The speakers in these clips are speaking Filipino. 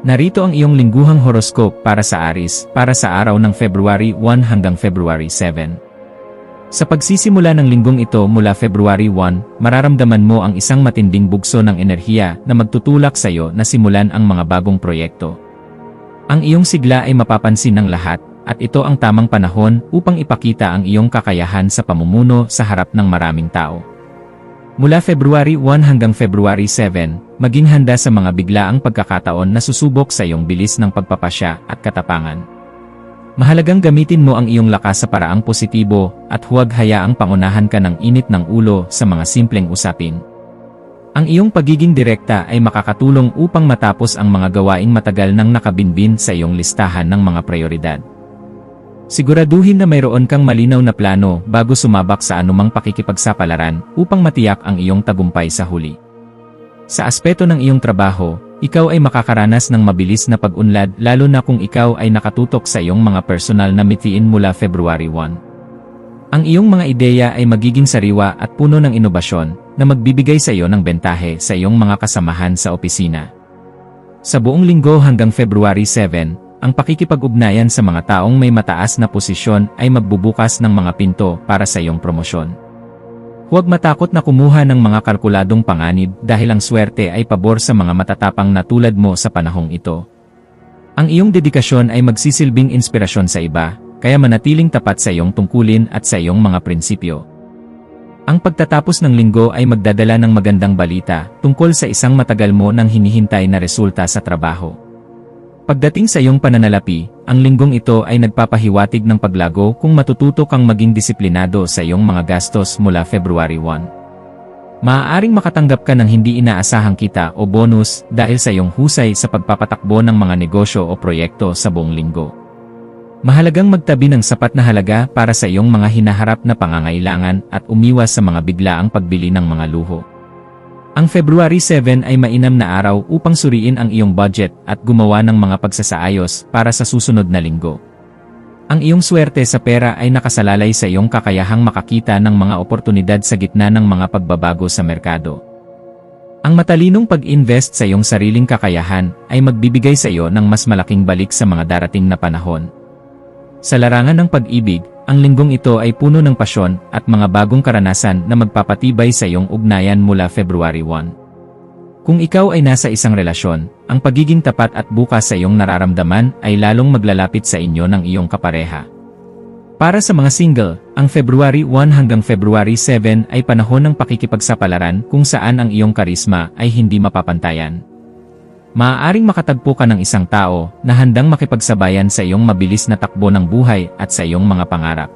Narito ang iyong lingguhang horoscope para sa Aries, para sa araw ng February 1 hanggang February 7. Sa pagsisimula ng linggong ito mula February 1, mararamdaman mo ang isang matinding bugso ng enerhiya na magtutulak sa iyo na simulan ang mga bagong proyekto. Ang iyong sigla ay mapapansin ng lahat, at ito ang tamang panahon upang ipakita ang iyong kakayahan sa pamumuno sa harap ng maraming tao. Mula February 1 hanggang February 7, maging handa sa mga biglaang pagkakataon na susubok sa iyong bilis ng pagpapasya at katapangan. Mahalagang gamitin mo ang iyong lakas sa paraang positibo at huwag hayaang pangunahan ka ng init ng ulo sa mga simpleng usapin. Ang iyong pagiging direkta ay makakatulong upang matapos ang mga gawaing matagal nang nakabinbin sa iyong listahan ng mga prioridad. Siguraduhin na mayroon kang malinaw na plano bago sumabak sa anumang pakikipagsapalaran upang matiyak ang iyong tagumpay sa huli. Sa aspeto ng iyong trabaho, ikaw ay makakaranas ng mabilis na pag-unlad lalo na kung ikaw ay nakatutok sa iyong mga personal na mitiin mula February 1. Ang iyong mga ideya ay magiging sariwa at puno ng inobasyon na magbibigay sa iyo ng bentahe sa iyong mga kasamahan sa opisina. Sa buong linggo hanggang February 7, ang pakikipag-ugnayan sa mga taong may mataas na posisyon ay magbubukas ng mga pinto para sa iyong promosyon. Huwag matakot na kumuha ng mga kalkuladong panganib dahil ang swerte ay pabor sa mga matatapang na tulad mo sa panahong ito. Ang iyong dedikasyon ay magsisilbing inspirasyon sa iba, kaya manatiling tapat sa iyong tungkulin at sa iyong mga prinsipyo. Ang pagtatapos ng linggo ay magdadala ng magandang balita tungkol sa isang matagal mo nang hinihintay na resulta sa trabaho. Pagdating sa iyong pananalapi, ang linggong ito ay nagpapahiwatig ng paglago kung matututo kang maging disiplinado sa iyong mga gastos mula February 1. Maaaring makatanggap ka ng hindi inaasahang kita o bonus dahil sa iyong husay sa pagpapatakbo ng mga negosyo o proyekto sa buong linggo. Mahalagang magtabi ng sapat na halaga para sa iyong mga hinaharap na pangangailangan at umiwas sa mga biglaang pagbili ng mga luho. Ang February 7 ay mainam na araw upang suriin ang iyong budget at gumawa ng mga pagsasaayos para sa susunod na linggo. Ang iyong swerte sa pera ay nakasalalay sa iyong kakayahang makakita ng mga oportunidad sa gitna ng mga pagbabago sa merkado. Ang matalinong pag-invest sa iyong sariling kakayahan ay magbibigay sa iyo ng mas malaking balik sa mga darating na panahon. Sa larangan ng pag-ibig, ang linggong ito ay puno ng pasyon at mga bagong karanasan na magpapatibay sa iyong ugnayan mula February 1. Kung ikaw ay nasa isang relasyon, ang pagiging tapat at bukas sa iyong nararamdaman ay lalong maglalapit sa inyo ng iyong kapareha. Para sa mga single, ang February 1 hanggang February 7 ay panahon ng pakikipagsapalaran kung saan ang iyong karisma ay hindi mapapantayan. Maaaring makatagpo ka ng isang tao na handang makipagsabayan sa iyong mabilis na takbo ng buhay at sa iyong mga pangarap.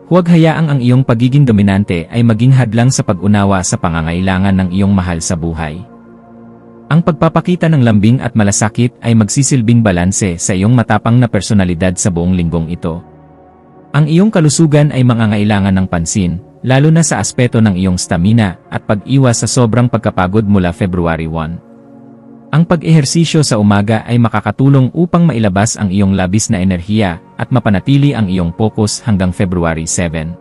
Huwag hayaang ang iyong pagiging dominante ay maging hadlang sa pag-unawa sa pangangailangan ng iyong mahal sa buhay. Ang pagpapakita ng lambing at malasakit ay magsisilbing balanse sa iyong matapang na personalidad sa buong linggong ito. Ang iyong kalusugan ay mangangailangan ng pansin, lalo na sa aspeto ng iyong stamina at pag-iwas sa sobrang pagkapagod mula February 1. Ang pag-ehersisyo sa umaga ay makakatulong upang mailabas ang iyong labis na enerhiya at mapanatili ang iyong focus hanggang February 7.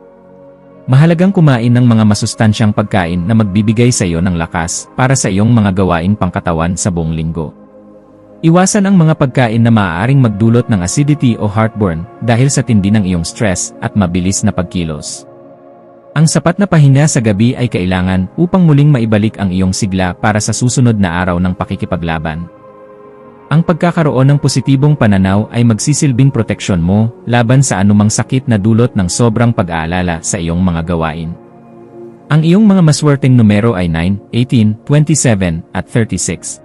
Mahalagang kumain ng mga masustansyang pagkain na magbibigay sa iyo ng lakas para sa iyong mga gawaing pangkatawan sa buong linggo. Iwasan ang mga pagkain na maaaring magdulot ng acidity o heartburn dahil sa tindi ng iyong stress at mabilis na pagkilos. Ang sapat na pahinga sa gabi ay kailangan upang muling maibalik ang iyong sigla para sa susunod na araw ng pakikipaglaban. Ang pagkakaroon ng positibong pananaw ay magsisilbing proteksyon mo laban sa anumang sakit na dulot ng sobrang pag-aalala sa iyong mga gawain. Ang iyong mga maswerteng numero ay 9, 18, 27, at 36.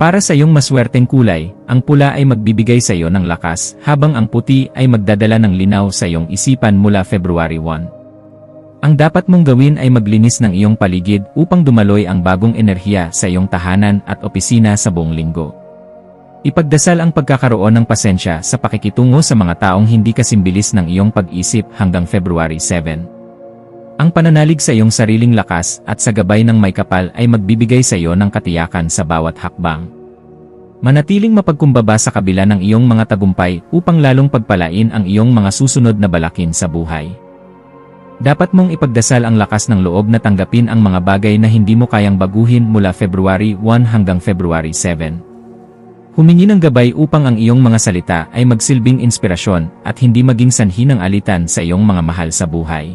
Para sa iyong maswerteng kulay, ang pula ay magbibigay sa iyo ng lakas habang ang puti ay magdadala ng linaw sa iyong isipan mula February 1. Ang dapat mong gawin ay maglinis ng iyong paligid upang dumaloy ang bagong enerhiya sa iyong tahanan at opisina sa buong linggo. Ipagdasal ang pagkakaroon ng pasensya sa pakikitungo sa mga taong hindi kasimbilis ng iyong pag-isip hanggang February 7. Ang pananalig sa iyong sariling lakas at sa gabay ng may kapal ay magbibigay sa iyo ng katiyakan sa bawat hakbang. Manatiling mapagkumbaba sa kabila ng iyong mga tagumpay upang lalong pagpalain ang iyong mga susunod na balakin sa buhay. Dapat mong ipagdasal ang lakas ng loob na tanggapin ang mga bagay na hindi mo kayang baguhin mula February 1 hanggang February 7. Humingi ng gabay upang ang iyong mga salita ay magsilbing inspirasyon at hindi maging sanhi ng alitan sa iyong mga mahal sa buhay.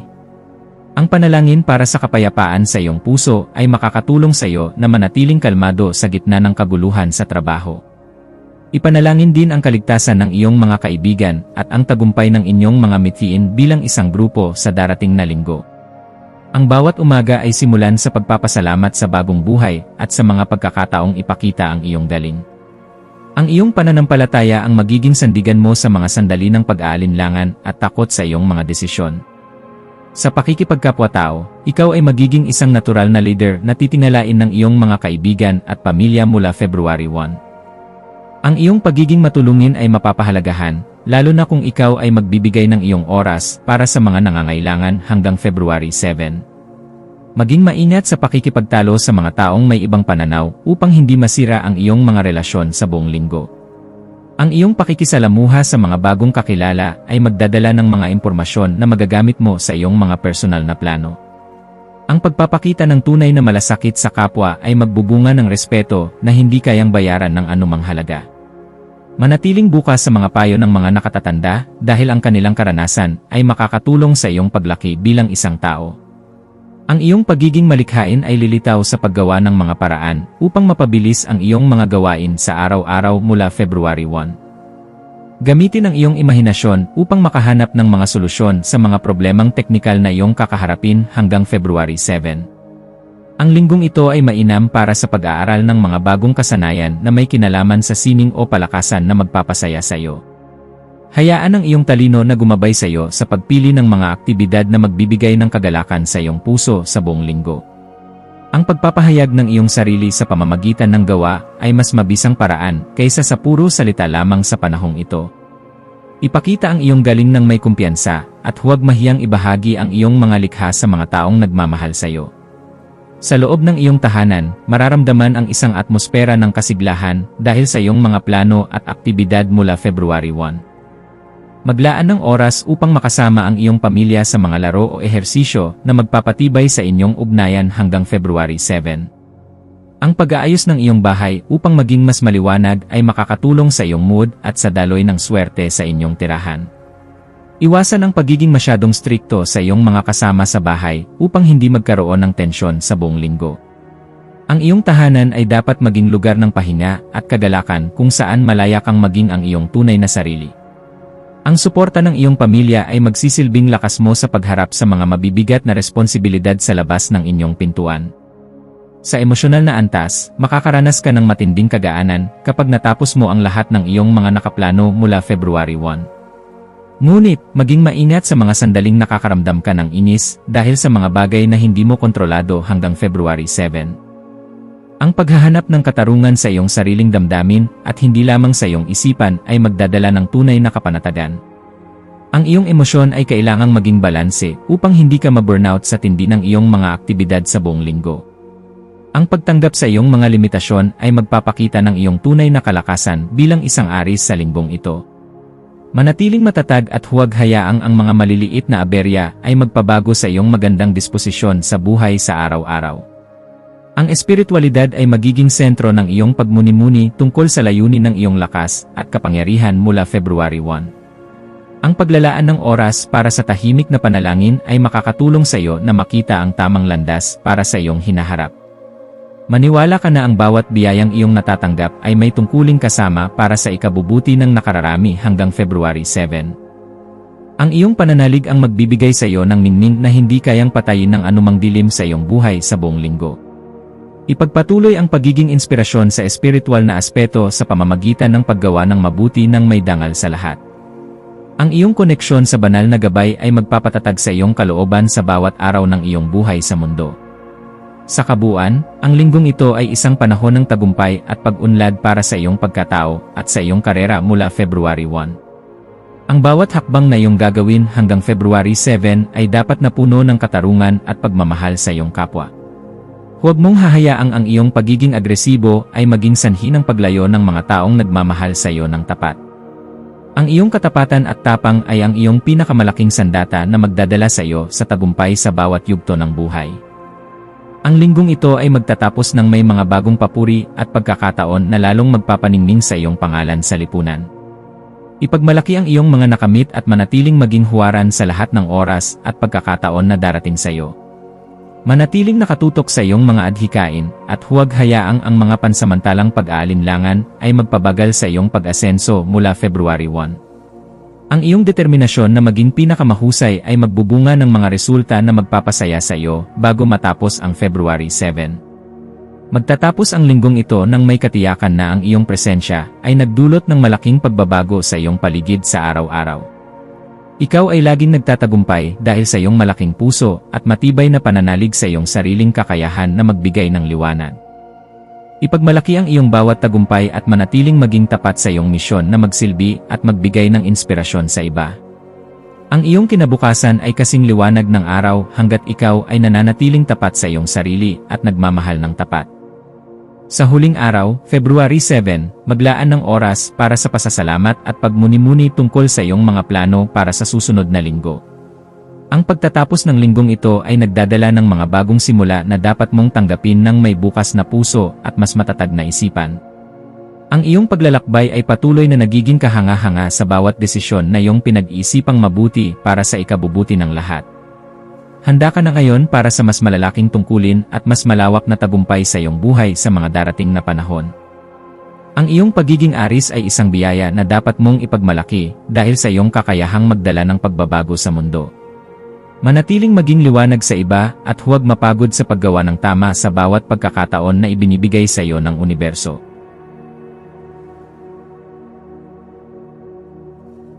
Ang panalangin para sa kapayapaan sa iyong puso ay makakatulong sa iyo na manatiling kalmado sa gitna ng kaguluhan sa trabaho. Ipanalangin din ang kaligtasan ng iyong mga kaibigan at ang tagumpay ng inyong mga mithiin bilang isang grupo sa darating na linggo. Ang bawat umaga ay simulan sa pagpapasalamat sa bagong buhay at sa mga pagkakataong ipakita ang iyong galing. Ang iyong pananampalataya ang magiging sandigan mo sa mga sandali ng pag-aalinlangan at takot sa iyong mga desisyon. Sa pakikipagkapwa-tao, ikaw ay magiging isang natural na leader na titingalain ng iyong mga kaibigan at pamilya mula February 1. Ang iyong pagiging matulungin ay mapapahalagahan, lalo na kung ikaw ay magbibigay ng iyong oras para sa mga nangangailangan hanggang February 7. Maging maingat sa pakikipagtalo sa mga taong may ibang pananaw upang hindi masira ang iyong mga relasyon sa buong linggo. Ang iyong pakikisalamuha sa mga bagong kakilala ay magdadala ng mga impormasyon na magagamit mo sa iyong mga personal na plano. Ang pagpapakita ng tunay na malasakit sa kapwa ay magbubunga ng respeto na hindi kayang bayaran ng anumang halaga. Manatiling bukas sa mga payo ng mga nakatatanda dahil ang kanilang karanasan ay makakatulong sa iyong paglaki bilang isang tao. Ang iyong pagiging malikhain ay lilitaw sa paggawa ng mga paraan upang mapabilis ang iyong mga gawain sa araw-araw mula February 1. Gamitin ang iyong imahinasyon upang makahanap ng mga solusyon sa mga problemang teknikal na iyong kakaharapin hanggang February 7. Ang linggong ito ay mainam para sa pag-aaral ng mga bagong kasanayan na may kinalaman sa sining o palakasan na magpapasaya sa iyo. Hayaan ang iyong talino na gumabay sa iyo sa pagpili ng mga aktibidad na magbibigay ng kagalakan sa iyong puso sa buong linggo. Ang pagpapahayag ng iyong sarili sa pamamagitan ng gawa ay mas mabisang paraan kaysa sa puro salita lamang sa panahong ito. Ipakita ang iyong galing ng may kumpiyansa at huwag mahiyang ibahagi ang iyong mga likha sa mga taong nagmamahal sa iyo. Sa loob ng iyong tahanan, mararamdaman ang isang atmosfera ng kasiglahan dahil sa iyong mga plano at aktibidad mula February 1. Maglaan ng oras upang makasama ang iyong pamilya sa mga laro o ehersisyo na magpapatibay sa inyong ugnayan hanggang February 7. Ang pag-aayos ng iyong bahay upang maging mas maliwanag ay makakatulong sa iyong mood at sa daloy ng swerte sa inyong tirahan. Iwasan ang pagiging masyadong strikto sa iyong mga kasama sa bahay upang hindi magkaroon ng tensyon sa buong linggo. Ang iyong tahanan ay dapat maging lugar ng pahinga at kagalakan kung saan malaya kang maging ang iyong tunay na sarili. Ang suporta ng iyong pamilya ay magsisilbing lakas mo sa pagharap sa mga mabibigat na responsibilidad sa labas ng inyong pintuan. Sa emosyonal na antas, makakaranas ka ng matinding kagaanan kapag natapos mo ang lahat ng iyong mga nakaplano mula February 1. Ngunit, maging maingat sa mga sandaling nakakaramdam ka ng inis dahil sa mga bagay na hindi mo kontrolado hanggang February 7. Ang paghahanap ng katarungan sa iyong sariling damdamin at hindi lamang sa iyong isipan ay magdadala ng tunay na kapanatagan. Ang iyong emosyon ay kailangang maging balanse upang hindi ka ma-burnout sa tindi ng iyong mga aktibidad sa buong linggo. Ang pagtanggap sa iyong mga limitasyon ay magpapakita ng iyong tunay na kalakasan bilang isang aris sa linggong ito. Manatiling matatag at huwag hayaang ang mga maliliit na aberya ay magpabago sa iyong magandang disposisyon sa buhay sa araw-araw. Ang espiritualidad ay magiging sentro ng iyong pagmuni-muni tungkol sa layunin ng iyong lakas at kapangyarihan mula February 1. Ang paglalaan ng oras para sa tahimik na panalangin ay makakatulong sa iyo na makita ang tamang landas para sa iyong hinaharap. Maniwala ka na ang bawat biyayang iyong natatanggap ay may tungkuling kasama para sa ikabubuti ng nakararami hanggang February 7. Ang iyong pananalig ang magbibigay sa iyo ng ningning na hindi kayang patayin ng anumang dilim sa iyong buhay sa buong linggo. Ipagpatuloy ang pagiging inspirasyon sa espiritual na aspeto sa pamamagitan ng paggawa ng mabuti ng may dangal sa lahat. Ang iyong koneksyon sa banal na gabay ay magpapatatag sa iyong kalooban sa bawat araw ng iyong buhay sa mundo. Sa kabuuan, ang linggong ito ay isang panahon ng tagumpay at pag-unlad para sa iyong pagkatao at sa iyong karera mula February 1. Ang bawat hakbang na iyong gagawin hanggang February 7 ay dapat na puno ng katarungan at pagmamahal sa iyong kapwa. Huwag mong hahayaang ang iyong pagiging agresibo ay maging sanhi ng paglayo ng mga taong nagmamahal sa iyo ng tapat. Ang iyong katapatan at tapang ay ang iyong pinakamalaking sandata na magdadala sa iyo sa tagumpay sa bawat yugto ng buhay. Ang linggong ito ay magtatapos ng may mga bagong papuri at pagkakataon na lalong magpapaningning sa iyong pangalan sa lipunan. Ipagmalaki ang iyong mga nakamit at manatiling maging huwaran sa lahat ng oras at pagkakataon na darating sa iyo. Manatiling nakatutok sa iyong mga adhikain at huwag hayaang ang mga pansamantalang pag-aalinlangan ay magpabagal sa iyong pag-asenso mula February 1. Ang iyong determinasyon na maging pinakamahusay ay magbubunga ng mga resulta na magpapasaya sa iyo bago matapos ang February 7. Magtatapos ang linggong ito nang may katiyakan na ang iyong presensya ay nagdulot ng malaking pagbabago sa iyong paligid sa araw-araw. Ikaw ay laging nagtatagumpay dahil sa iyong malaking puso at matibay na pananalig sa iyong sariling kakayahan na magbigay ng liwanag. Ipagmalaki ang iyong bawat tagumpay at manatiling maging tapat sa iyong misyon na magsilbi at magbigay ng inspirasyon sa iba. Ang iyong kinabukasan ay kasing liwanag ng araw hanggat ikaw ay nananatiling tapat sa iyong sarili at nagmamahal ng tapat. Sa huling araw, February 7, maglaan ng oras para sa pasasalamat at pagmuni-muni tungkol sa iyong mga plano para sa susunod na linggo. Ang pagtatapos ng linggong ito ay nagdadala ng mga bagong simula na dapat mong tanggapin ng may bukas na puso at mas matatag na isipan. Ang iyong paglalakbay ay patuloy na nagiging kahanga-hanga sa bawat desisyon na iyong pinag-iisipang mabuti para sa ikabubuti ng lahat. Handa ka na ngayon para sa mas malalaking tungkulin at mas malawak na tagumpay sa iyong buhay sa mga darating na panahon. Ang iyong pagiging aris ay isang biyaya na dapat mong ipagmalaki dahil sa iyong kakayahang magdala ng pagbabago sa mundo. Manatiling maging liwanag sa iba at huwag mapagod sa paggawa ng tama sa bawat pagkakataon na ibinibigay sa iyo ng universo.